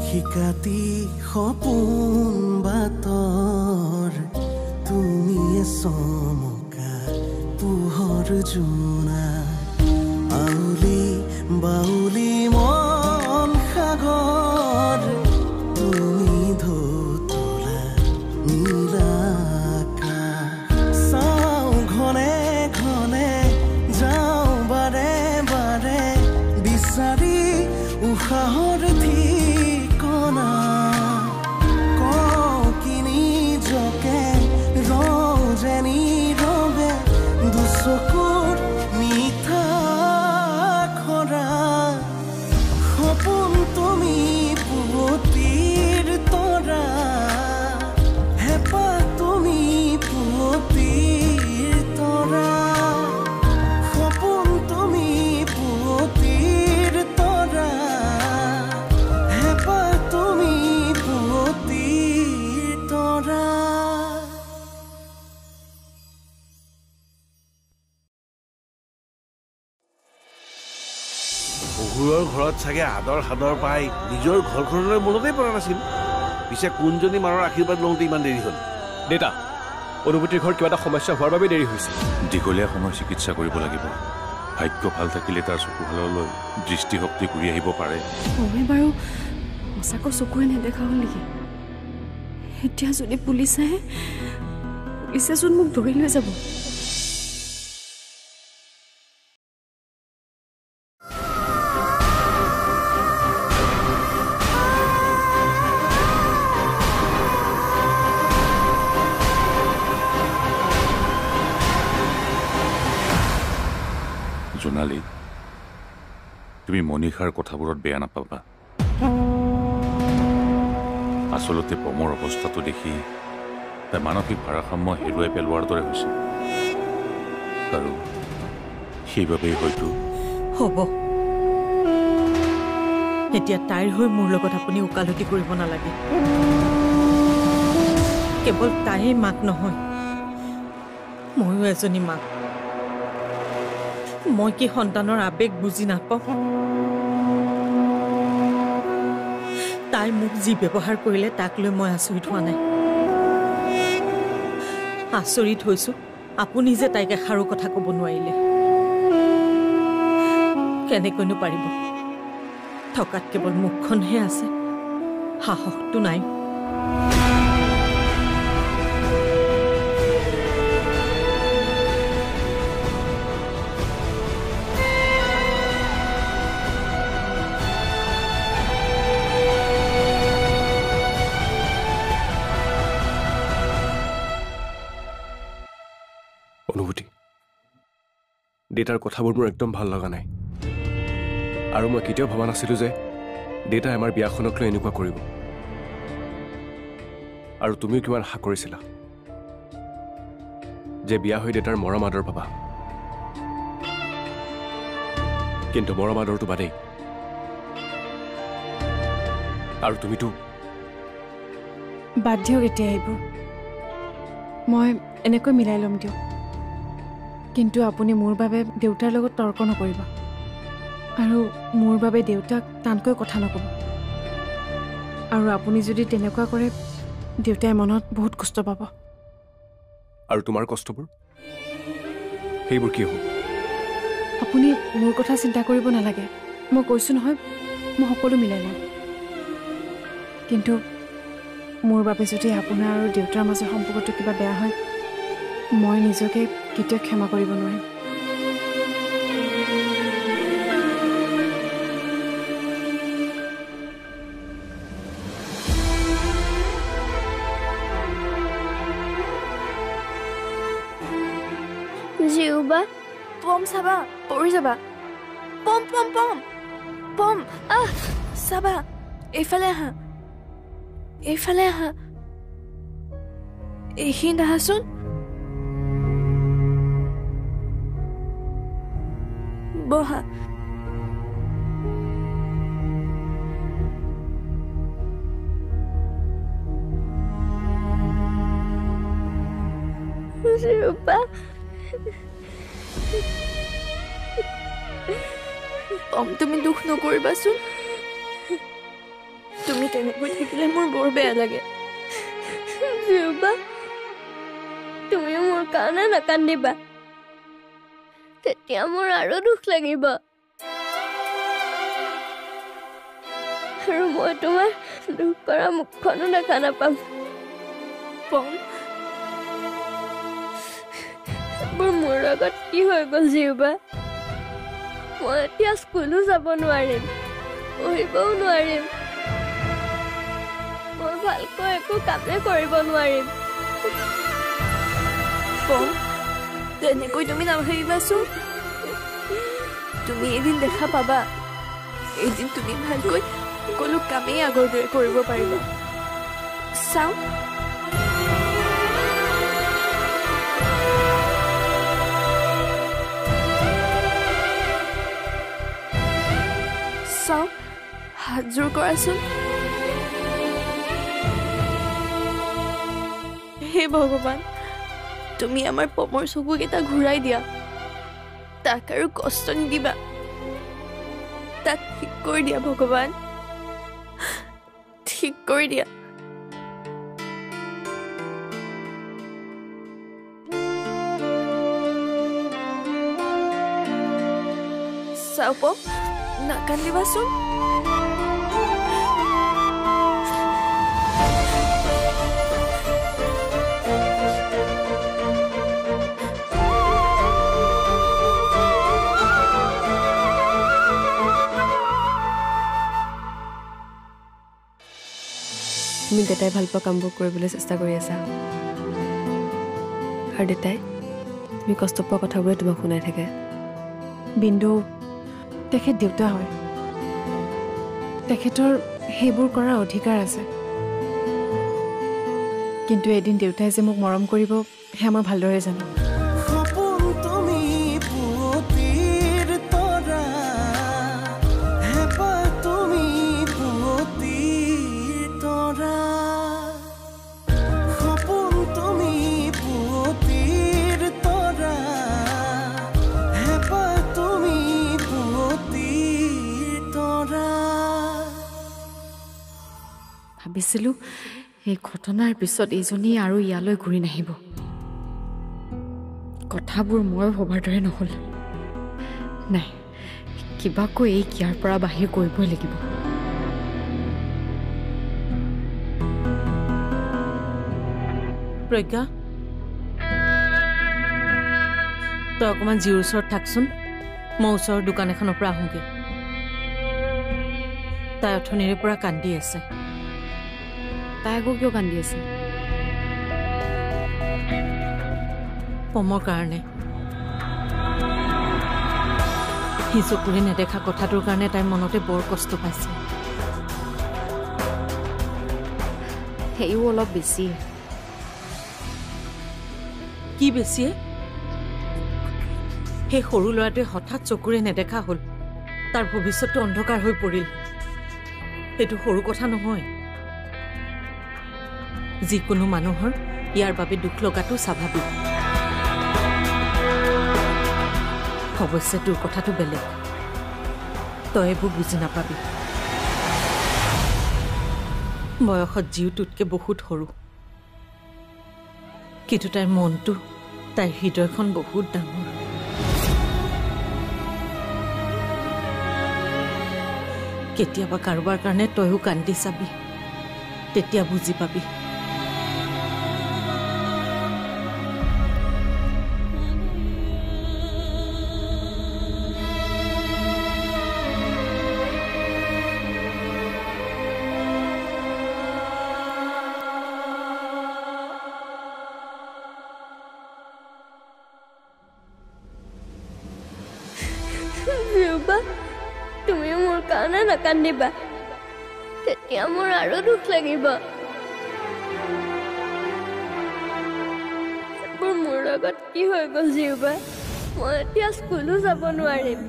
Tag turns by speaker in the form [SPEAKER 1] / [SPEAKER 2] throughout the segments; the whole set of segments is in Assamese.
[SPEAKER 1] শিকাতি সপোন বাতৰ তুমিয়ে চমকা পোহৰ জোনা আউলি বাউলি মন সাগৰ তুমি ধুতলা নীলাকা চাওঁ ঘনে ঘনে যাওঁ বাৰে বাৰে বিচাৰি উশাহৰ ঠিকনা কওঁ কি নিজকে ৰজনী ৰবে দুচকুৰ মিঠা খৰা সপোন তুমি পুৱতিৰ তৰা হেঁপাহ তুমি পুৱতিৰ তৰা সপোন তুমি পুৱতিৰ তৰা হেঁপাহ তুমি পুৱতিৰ তৰা
[SPEAKER 2] শহুৰৰ ঘৰত চাগে আদৰ সাদৰ পাই নিজৰ ঘৰখনলৈ মনতেই পৰা নাছিল পিছে কোনজনী মাৰৰ আশীৰ্বাদ লওঁতে ইমান দেৰি হ'ল
[SPEAKER 3] দেউতা অনুভূতিৰ ঘৰত কিবা এটা সমস্যা হোৱাৰ বাবে দেৰি হৈছে
[SPEAKER 4] দীঘলীয়া সময় চিকিৎসা কৰিব লাগিব ভাগ্য ভাল থাকিলে তাৰ চকুহাললৈ দৃষ্টিশক্তি ঘূৰি আহিব পাৰে
[SPEAKER 5] মই বাৰু সঁচাকৈ চকুৰে নেদেখা হ'ল নেকি এতিয়া যদি পুলিচেচোন মোক ধৰি লৈ যাব
[SPEAKER 4] জোনালী তুমি মনীষাৰ কথাবোৰত বেয়া নাপাবা আচলতে পমৰ অৱস্থাটো দেখি তাই মানসিক ভাৰসাম্য হেৰুৱাই পেলোৱাৰ দৰে হৈছে আৰু সেইবাবেই হয়তো
[SPEAKER 6] হ'ব এতিয়া তাইৰ হৈ মোৰ লগত আপুনি ওকালতি কৰিব নালাগে কেৱল তাইয়ে মাক নহয় ময়ো এজনী মাক মই কি সন্তানৰ আবেগ বুজি নাপাওঁ তাই মোক যি ব্যৱহাৰ কৰিলে তাক লৈ মই আচৰিত হোৱা নাই আচৰিত হৈছোঁ আপুনি যে তাইক এষাৰো কথা ক'ব নোৱাৰিলে কেনেকৈনো পাৰিব থকাত কেৱল মুখখনহে আছে সাহসটো নাই
[SPEAKER 3] অনুভূতি দেউতাৰ কথাবোৰ মোৰ একদম ভাল লগা নাই আৰু মই কেতিয়াও ভবা নাছিলোঁ যে দেউতাই আমাৰ বিয়াখনক লৈ এনেকুৱা কৰিব আৰু তুমিও কিমান আশা কৰিছিলা যে বিয়া হৈ দেউতাৰ মৰম আদৰ পাবা কিন্তু মৰম আদৰটো বাদেই আৰু তুমিতো
[SPEAKER 5] বাদ দিয়ক এতিয়া এইবোৰ মই এনেকৈ মিলাই ল'ম দিয়ক কিন্তু আপুনি মোৰ বাবে দেউতাৰ লগত তৰ্ক নকৰিব আৰু মোৰ বাবে দেউতাক টানকৈ কথা নক'ব আৰু আপুনি যদি তেনেকুৱা কৰে দেউতাই মনত বহুত কষ্ট পাব
[SPEAKER 3] আৰু তোমাৰ কষ্টবোৰ সেইবোৰ কি হ'ব
[SPEAKER 5] আপুনি মোৰ কথা চিন্তা কৰিব নালাগে মই কৈছোঁ নহয় মই সকলো মিলাই ল'ম কিন্তু মোৰ বাবে যদি আপোনাৰ আৰু দেউতাৰ মাজৰ সম্পৰ্কটো কিবা বেয়া হয় মই নিজকে কেতিয়াও ক্ষমা কৰিব নোৱাৰিম
[SPEAKER 7] জিউবা পম চাবা পৰি যাবা পম পম পম পম চাবা এইফালে আহা এইখিনিত আহাচোন বহা জিউবা তুমি দুখ নকৰিবাচোন তুমি তেনেকৈ থাকিলে মোৰ বৰ বেয়া লাগে জিউবা তুমিও মোৰ কাৰণে নাকান্দিবা তেতিয়া মোৰ আৰু দুখ লাগিব আৰু মই তোমাৰ দুখ কৰা মুখখনো দেখা নাপাম পম মোৰ লগত কি হৈ গ'ল জিউবা মই এতিয়া স্কুলো যাব নোৱাৰিম পঢ়িবও নোৱাৰিম মই ভালকৈ একো কামে কৰিব নোৱাৰিম পম তেনেকৈ তুমি নাভাবিবাচোন তুমি এদিন দেখা পাবা এদিন তুমি ভালকৈ সকলো কামেই আগৰ দৰে কৰিব পাৰিবা চাওঁ চাওঁ হাত জোৰ কৰাচোন হে ভগৱান তুমি আমাৰ পমৰ চকুকেইটা ঘূৰাই দিয়া তাক আৰু কষ্ট নিদিবা তাক ঠিক কৰি দিয়া ভগৱান ঠিক কৰি দিয়া চাও পম নাকান্দিবাচোন
[SPEAKER 8] তুমি দেউতাই ভাল পোৱা কামবোৰ কৰিবলৈ চেষ্টা কৰি আছা আৰু দেউতাই তুমি কষ্ট পোৱা কথাবোৰে তোমাক শুনাই থাকে
[SPEAKER 5] বিন্দু তেখেত দেউতা হয় তেখেতৰ সেইবোৰ কৰাৰ অধিকাৰ আছে কিন্তু এদিন দেউতাই যে মোক মৰম কৰিব সেয়া মই ভালদৰে জানো
[SPEAKER 1] সপোন তুমি পুৱতিৰ তৰা হেঁপাহ তুমি পুৱতিৰ তৰা সপোন তুমি পুৱতিৰ তৰা হেঁপাহ তুমি পুৱতিৰ তৰা
[SPEAKER 5] ভাবিছিলোঁ এই ঘটনাৰ পিছত এইজনী আৰু ইয়ালৈ ঘূৰি নাহিব কথাবোৰ মই ভবাৰ দৰে নহ'ল নাই কিবাকৈ এই ইয়াৰ পৰা বাহিৰ কৰিবই লাগিব
[SPEAKER 6] প্ৰজ্ঞা তই অকণমান জিউৰ ওচৰত থাকচোন মই ওচৰৰ দোকান এখনৰ পৰা আহোঁগৈ তাই অথনিৰে পৰা কান্দি আছে
[SPEAKER 5] তাই আকৌ কিয় কান্দি আছে
[SPEAKER 6] পমৰ কাৰণে সি চকুৰে নেদেখা কথাটোৰ কাৰণে তাইৰ মনতে বৰ কষ্ট পাইছে
[SPEAKER 5] সেইও অলপ বেছি
[SPEAKER 6] কি বেছিয়ে সেই সৰু ল'ৰাটোৱে হঠাৎ চকুৰে নেদেখা হ'ল তাৰ ভৱিষ্যতটো অন্ধকাৰ হৈ পৰিল সেইটো সৰু কথা নহয় যিকোনো মানুহৰ ইয়াৰ বাবে দুখ লগাটো স্বাভাৱিক অৱশ্যে তোৰ কথাটো বেলেগ তই এইবোৰ বুজি নাপাবি বয়সত জীউটোতকৈ বহুত সৰু কিন্তু তাইৰ মনটো তাইৰ হৃদয়খন বহুত ডাঙৰ কেতিয়াবা কাৰোবাৰ কাৰণে তইও কান্দি চাবি তেতিয়া বুজি পাবি
[SPEAKER 7] জিউবা তুমিও মোৰ কাৰণে নাকান্দিবা তেতিয়া মোৰ আৰু দুখ লাগিব মোৰ লগত কি হৈ গ'ল জিউবা মই এতিয়া স্কুলো যাব নোৱাৰিম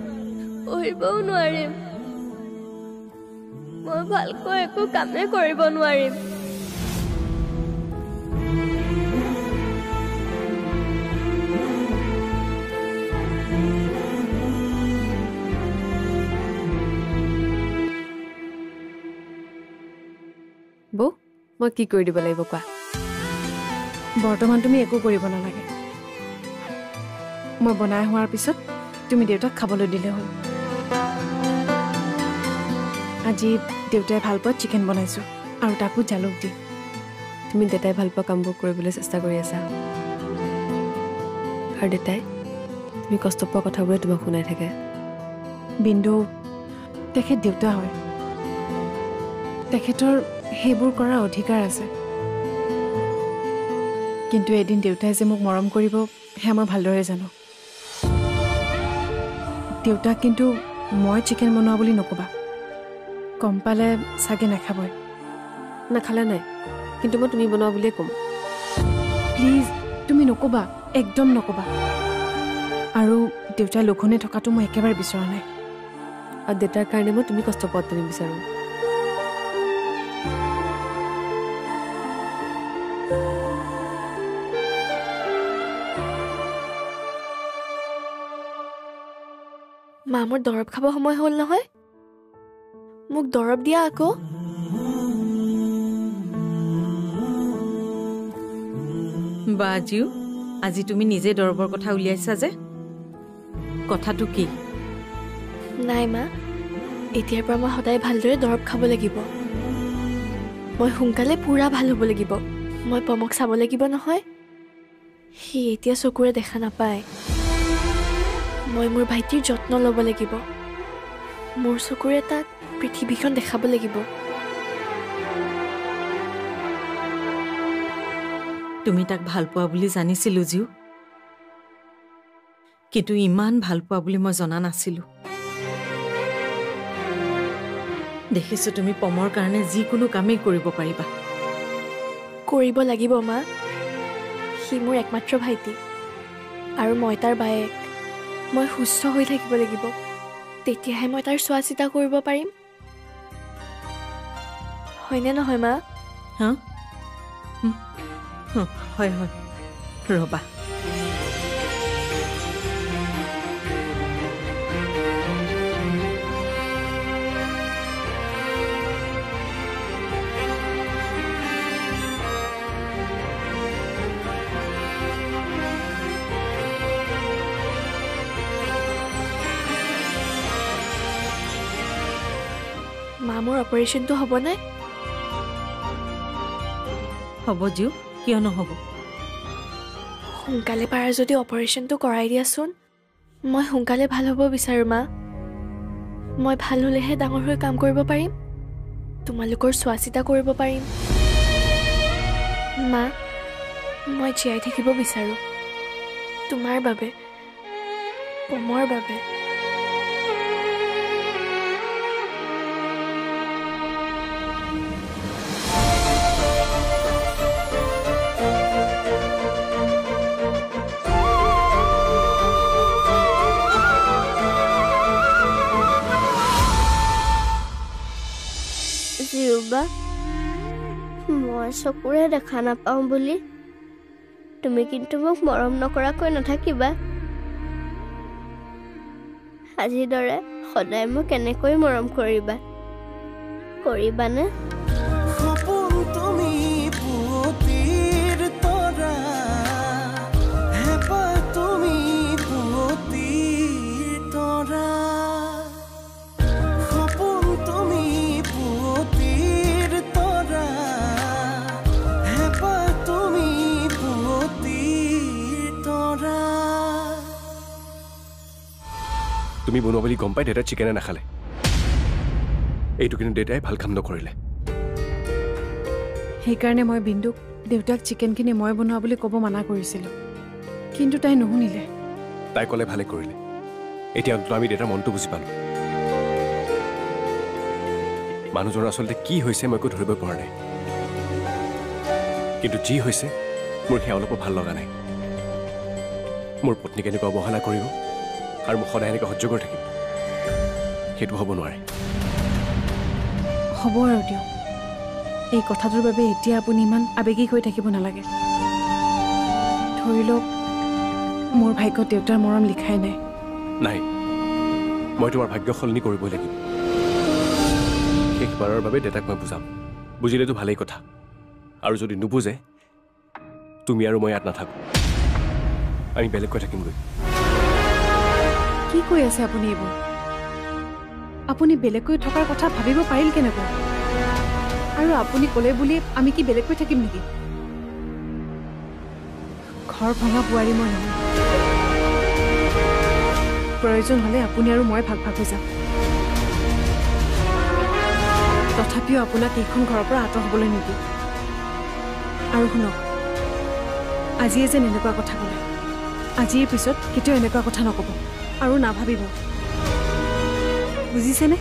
[SPEAKER 7] পঢ়িবও নোৱাৰিম মই ভালকৈ একো কামে কৰিব নোৱাৰিম
[SPEAKER 8] মই কি কৰি দিব লাগিব কোৱা?
[SPEAKER 5] বৰ্তমান তুমি একো কৰিব নালাগে। মই বনাই হোৱাৰ পিছত তুমি দেউতাক খাবলৈ দিলে হ'ল। আজি দেউতাই ভাল পোৱা চিকেন বনাইছোঁ আৰু তাকো জালুক দি।
[SPEAKER 8] তুমি দেউতাই ভাল পোৱা কামবোৰ কৰিবলৈ চেষ্টা কৰি আছা আৰু দেউতাই তুমি কষ্ট পোৱা কথাবোৰে তোমাক শুনাই থাকে।
[SPEAKER 5] বিন্দু, তেখেত দেউতা হয়, তেখেতৰ সেইবোৰ কৰাৰ অধিকাৰ আছে। কিন্তু এদিন দেউতাই যে মোক মৰম কৰিব সেয়া মই ভালদৰে জানো। দেউতাক কিন্তু মই চিকেন বনোৱা বুলি নক'বা, গম পালে চাগে নাখাবই।
[SPEAKER 8] নাখালে নাই, কিন্তু মই তুমি বনোৱা বুলিয়ে ক'ম।
[SPEAKER 5] প্লিজ তুমি নক'বা, একদম নক'বা। আৰু দেউতাই লঘোণে থকাটো মই একেবাৰে বিচৰা নাই।
[SPEAKER 8] আৰু দেউতাৰ কাৰণে মই তুমি কষ্ট পোৱাটো নিবিচাৰোঁ।
[SPEAKER 7] মা, মোৰ দৰৱ খাব সময় হ'ল নহয়, মোক দৰৱ দিয়া আকৌ।
[SPEAKER 6] বাজিও, আজি তুমি নিজে দৰৱৰ কথা উলিয়াইছা যে, কথাটো কি?
[SPEAKER 7] নাই মা, এতিয়াৰ পৰা মই সদায় ভালদৰে দৰৱ খাব লাগিব। মই সোনকালে পূৰা ভাল হ'ব লাগিব। মই পমক চাব লাগিব নহয়, সি এতিয়া চকুৰে দেখা নাপায়। মই মোৰ ভাইটিৰ যত্ন ল'ব লাগিব। মোৰ চকুৰে তাক পৃথিৱীখন দেখাব লাগিব।
[SPEAKER 6] তুমি তাক ভাল পোৱা বুলি জানিছিলোঁ জিও, কিন্তু ইমান ভাল পোৱা বুলি মই জনা নাছিলোঁ। দেখিছোঁ তুমি পমৰ কাৰণে যিকোনো কামেই কৰিব পাৰিবা।
[SPEAKER 7] কৰিব লাগিব মা, সি মোৰ একমাত্ৰ ভাইটি আৰু মই তাৰ বায়েক। মই সুস্থ হৈ থাকিব লাগিব, তেতিয়াহে মই তাৰ চোৱা চিতা কৰিব পাৰিম। হয়নে নহয় মা?
[SPEAKER 6] হা? হয় হয়, ৰ'বা।
[SPEAKER 7] মা, মোৰ অপাৰেশ্যনটো হ'ব নাই?
[SPEAKER 6] হ'ব জিও, কিয় নহ'ব?
[SPEAKER 7] সোনকালে পাৰা যদি অপাৰেশ্যনটো কৰাই দিয়াচোন। মই সোনকালে ভাল হ'ব বিচাৰোঁ মা। মই ভাল হ'লেহে ডাঙৰ হৈ কাম কৰিব পাৰিম, তোমালোকৰ চোৱা চিতা কৰিব পাৰিম। মা, মই জীয়াই থাকিব বিচাৰোঁ, তোমাৰ বাবে, পমৰ বাবে।
[SPEAKER 9] জিউবা, মই চকুৰে দেখা নাপাওঁ বুলি তুমি কিন্তু মোক মৰম নকৰাকৈ নাথাকিবা। আজিৰ দৰে সদায় মোক কেনেকৈ মৰম কৰিবা, কৰিবানে?
[SPEAKER 1] সপোন তুমি পুৱতিৰ তৰা, হেঁপাহ তুমি পুৱতিৰ তৰা। সপোন তুমি পুৱতিৰ তৰা, হেঁপাহ তুমি পুৱতিৰ তৰা।
[SPEAKER 3] তুমি বনোৱা বুলি গম পাই দেউতাই চিকেনে নাখালে। এইটো কিন্তু দেউতাই ভাল কাম নকৰিলে।
[SPEAKER 5] সেইকাৰণে মই বিন্দুক দেউতাক চিকেনখিনি মই বনোৱা বুলি ক'ব মানা কৰিছিলোঁ, কিন্তু তাই নুশুনিলে।
[SPEAKER 3] তাই ক'লে ভালে কৰিলে। এতিয়া অন্তত আমি দেউতাৰ মনটো বুজি পালোঁ। মানুহজনৰ আচলতে কি হৈছে মই একো ধৰিব পৰা নাই, কিন্তু যি হৈছে মোৰ সেয়া অলপো ভাল লগা নাই। মোৰ পত্নীক এনেকুৱা অৱহেলা কৰিব আৰু মোক সদায় এনেকৈ সহ্য কৰি থাকিব, সেইটো হ'ব নোৱাৰে।
[SPEAKER 5] হ'ব আৰু দিয়ক, এই কথাটোৰ বাবে এতিয়া আপুনি ইমান আৱেগিক হৈ থাকিব নালাগে। ধৰি লওক মোৰ ভাগ্যত দেউতাৰ মৰম লিখাই নাই।
[SPEAKER 3] নাই, মই তোমাৰ ভাগ্য সলনি কৰিবই লাগিব। শেষবাৰৰ বাবে দেউতাক মই বুজাম, বুজিলেতো ভালেই কথা। আৰু যদি নুবুজে তুমি আৰু মই ইয়াত নাথাকো আমি বেলেগকৈ থাকিমগৈ
[SPEAKER 5] কি কৈ আছে আপুনি এইবোৰ আপুনি বেলেগকৈ থকাৰ কথা ভাবিব পাৰিল কেনেকৈ আৰু আপুনি ক'লে বুলি আমি কি বেলেগকৈ থাকিম নেকি ঘৰ ভঙা বোৱাৰী মই নহয় প্ৰয়োজন হ'লে আপুনি আৰু মই ভাগ ভাগ হৈ যাম তথাপিও আপোনাক এইখন ঘৰৰ পৰা আঁতৰ হ'বলৈ নিদিওঁ আৰু শুনক আজিয়ে যেন এনেকুৱা কথা ক'লে আজিৰ পিছত কেতিয়াও এনেকুৱা কথা নক'ব আৰু নাভাবিব বুজিছেনে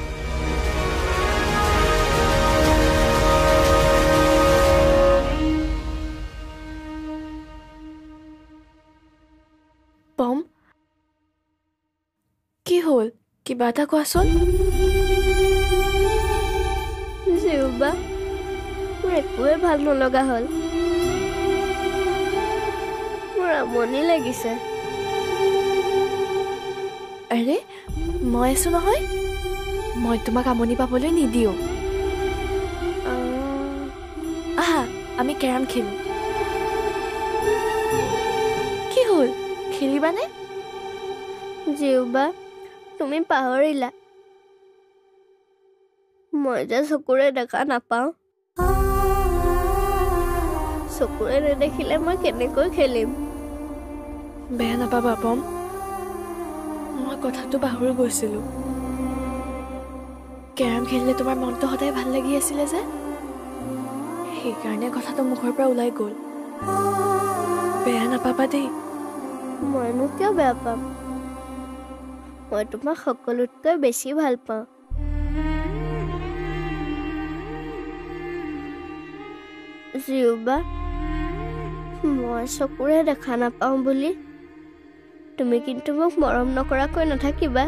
[SPEAKER 7] পম কি হ'ল কিবা এটা কোৱাচোন
[SPEAKER 9] জিউবা মোৰ একোৱে ভাল নলগা হ'ল মোৰ আমনি লাগিছে
[SPEAKER 7] আৰে মই আছো নহয় মই তোমাক আমনি পাবলৈ নিদিওঁ আহা আমি কেৰাম খেলোঁ কি হ'ল খেলিবানে
[SPEAKER 9] জিউবা তুমি পাহৰিলা মই যে চকুৰে দেখা নাপাওঁ চকুৰে নেদেখিলে মই কেনেকৈ খেলিম
[SPEAKER 7] বেয়া নাপাবা পম মই কথাটো পাহৰি গৈছিলোঁ কেৰাম খেলিলে তোমাৰ মনটো সদায় ভাল লাগি আছিলে যে সেইকাৰণে কথাটো মুখৰ পৰা ওলাই গ'ল বেয়া নাপাবা দেই
[SPEAKER 9] মইনো কিয় বেয়া পাম মই তোমাক সকলোতকৈ বেছি ভাল পাওঁ জিউবা মই চকুৰে দেখা নাপাওঁ বুলি তুমি কিন্তু মোক মৰম নকৰাকৈ নাথাকিবা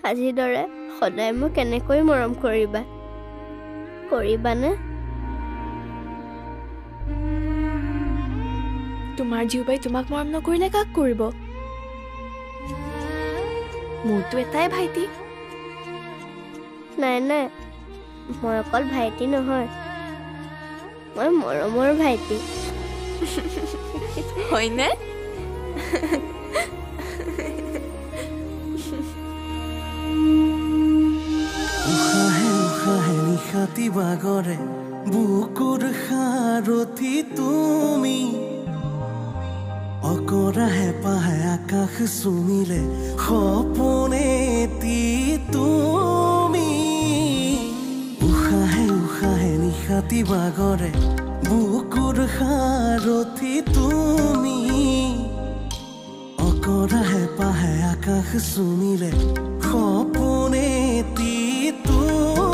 [SPEAKER 9] আজিৰ দৰে সদায় মোক কেনেকৈ মৰম কৰিবানে
[SPEAKER 7] তোমাৰ জিউবাই তোমাক মৰম নকৰিলে কাক কৰিব মোৰতো এটাই ভাইটি
[SPEAKER 9] নাই মই অকল ভাইটি নহয় মই মৰমৰ ভাইটি
[SPEAKER 7] হয়নে
[SPEAKER 1] উশাহে নিশাতি বাগৰে বুকুৰ সাৰথি তুমি অকৰাহে পাহে আকাশ চুমিলে সপোনেতি তুমি উশাহে নিশাতি বাগৰে বুকুৰ সাৰথি তুমি অকৰাহে পাহে আকাশ চুমিলে সপোনেতি তুমি